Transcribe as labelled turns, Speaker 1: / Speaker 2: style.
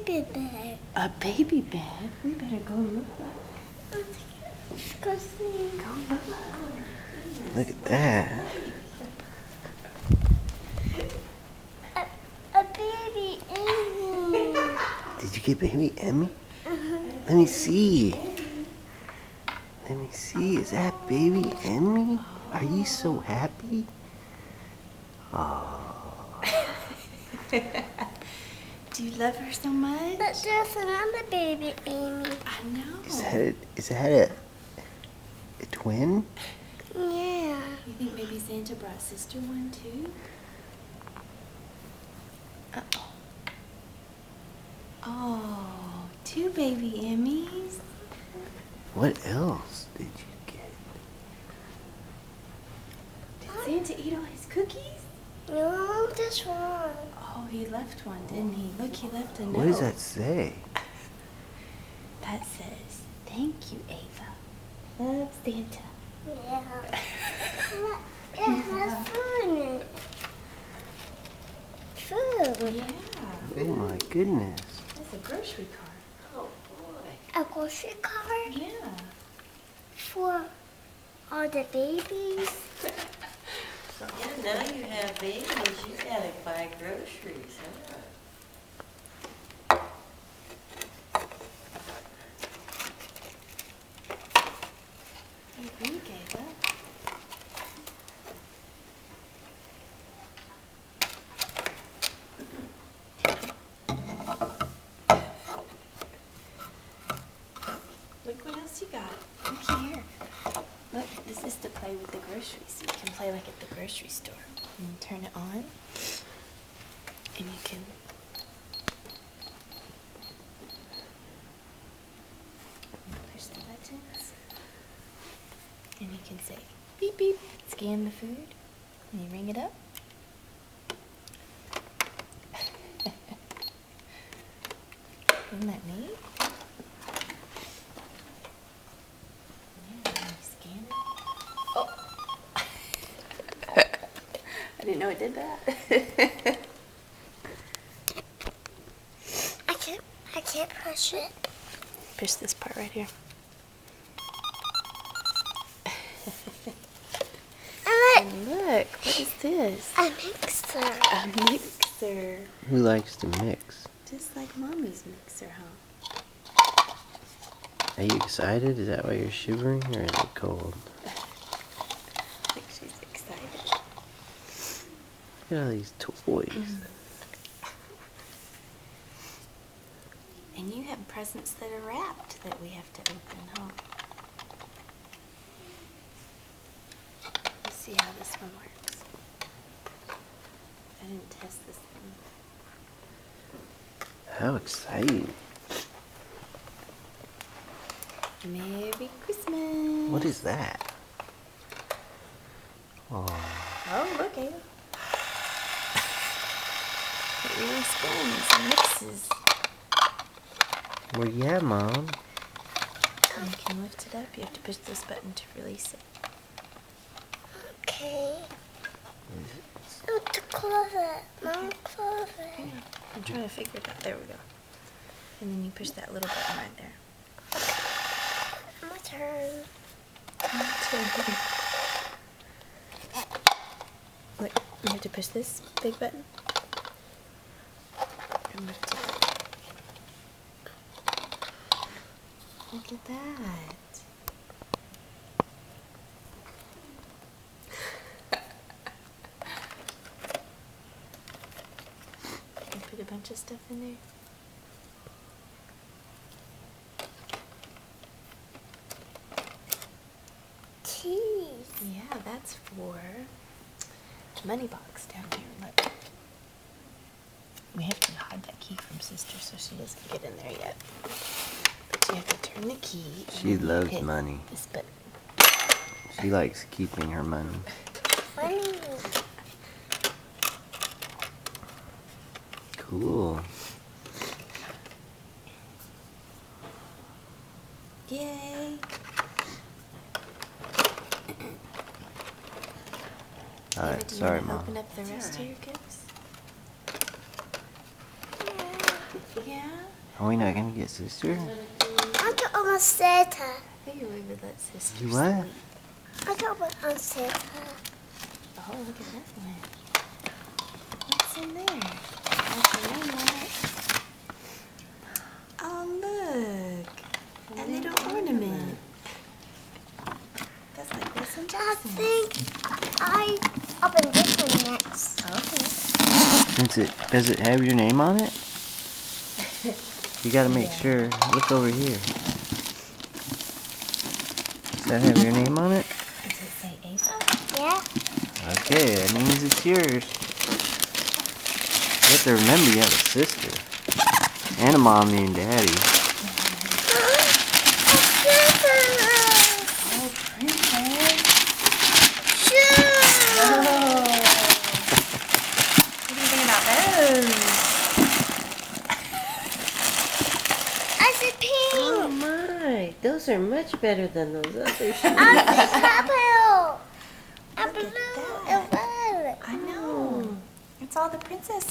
Speaker 1: baby bed.
Speaker 2: A baby bed? We better go look.
Speaker 1: Let's go see.
Speaker 2: Go look.
Speaker 3: Look at that.
Speaker 1: A baby Emmy.
Speaker 3: Did you get baby Emmy? Let me see. Let me see. Is that baby Emmy? Are you so happy? Oh.
Speaker 2: Do you love her so much?
Speaker 1: But there's another baby Amy.
Speaker 2: I know.
Speaker 3: Is that a twin?
Speaker 1: Yeah.
Speaker 2: You think maybe Santa brought sister one too? Uh-oh. Oh, 2 baby Emmys.
Speaker 3: What else did you get?
Speaker 2: Did Santa eat all his cookies?
Speaker 1: No, this one.
Speaker 2: Oh, he left one, didn't he? Look, he left a note.
Speaker 3: What does that say?
Speaker 2: That says, "Thank you, Ava. Love, Santa."
Speaker 1: Yeah. Look, it has food in it. Food.
Speaker 2: Yeah.
Speaker 3: Oh my goodness.
Speaker 2: That's a grocery cart.
Speaker 1: Oh boy. A grocery cart
Speaker 2: Yeah.
Speaker 1: for all the babies.
Speaker 4: Yeah, now you have babies, you gotta buy groceries, huh?
Speaker 2: Hey, drink, Ava. Look what else you got. Look here. Look, this is to play with the groceries. So you can play like at the grocery store. And you turn it on. And you can push the buttons. And you can say beep beep, scan the food, and you ring it up. Isn't that neat? Yeah, and you scan it. Oh! I didn't know it did that.
Speaker 1: I can't push it.
Speaker 2: Push this part right here. And look, what is this?
Speaker 1: A mixer.
Speaker 2: A mixer.
Speaker 3: Who likes to mix?
Speaker 2: Just like Mommy's mixer, huh?
Speaker 3: Are you excited? Is that why you're shivering, or is it cold?
Speaker 2: I think she's excited.
Speaker 3: Look at all these toys.
Speaker 2: And you have presents that are wrapped that we have to open, huh? Let's see how this one works. I didn't test this one.
Speaker 3: How exciting.
Speaker 2: Merry Christmas.
Speaker 3: What is that? Oh,
Speaker 2: Oh, look, Ava. It really spins and mixes.
Speaker 3: where you at, Mom?
Speaker 2: And you can lift it up. You have to push this button to release it.
Speaker 1: Okay. Oh, to close it. Mom, close it.
Speaker 2: I'm trying to figure it out. There we go. And then you push that little button right there.
Speaker 1: My turn.
Speaker 2: Look, you have to push this big button. And lift it up. Look at that. You can put a bunch of stuff in there.
Speaker 1: Keys.
Speaker 2: Yeah, that's for the money box down here. Look. We have to hide that key from Sister so she doesn't get in there yet. But you have to turn the key. and
Speaker 3: She
Speaker 2: then
Speaker 3: loves
Speaker 2: hit
Speaker 3: money.
Speaker 2: This button.
Speaker 3: She likes keeping her money.
Speaker 1: Money.
Speaker 3: Cool.
Speaker 2: Yay!
Speaker 3: Alright,
Speaker 2: Ava, do you
Speaker 3: sorry,
Speaker 2: wanna
Speaker 3: Mom.
Speaker 2: open up the rest of
Speaker 4: alright.
Speaker 2: your gifts?
Speaker 1: Yeah.
Speaker 2: Yeah?
Speaker 3: Are we not gonna get sister?
Speaker 1: I got on Santa.
Speaker 2: I figure we would let sister
Speaker 3: You what?
Speaker 2: sleep.
Speaker 1: I got one on Santa.
Speaker 2: Oh, look at that one. What's in there? What's your name on it? Oh, look. A little ornament. That's like this and
Speaker 1: I
Speaker 2: Jackson.
Speaker 1: think I open this one next.
Speaker 2: Okay.
Speaker 3: Does it have your name on it? You gotta make sure. Look over here. Does that have your name on it?
Speaker 2: Does it say Ava?
Speaker 1: Yeah.
Speaker 3: Okay, that means it's yours. You have to remember you have a sister. And a mommy and daddy.
Speaker 2: Oh, princess.
Speaker 1: Shoot!
Speaker 2: What do you think about those?
Speaker 1: I see pink.
Speaker 4: Oh my, those are much better than those other shoes.
Speaker 1: I see purple. And
Speaker 2: Look at
Speaker 1: blue
Speaker 2: that.
Speaker 1: and red.
Speaker 2: I know. It's all the princess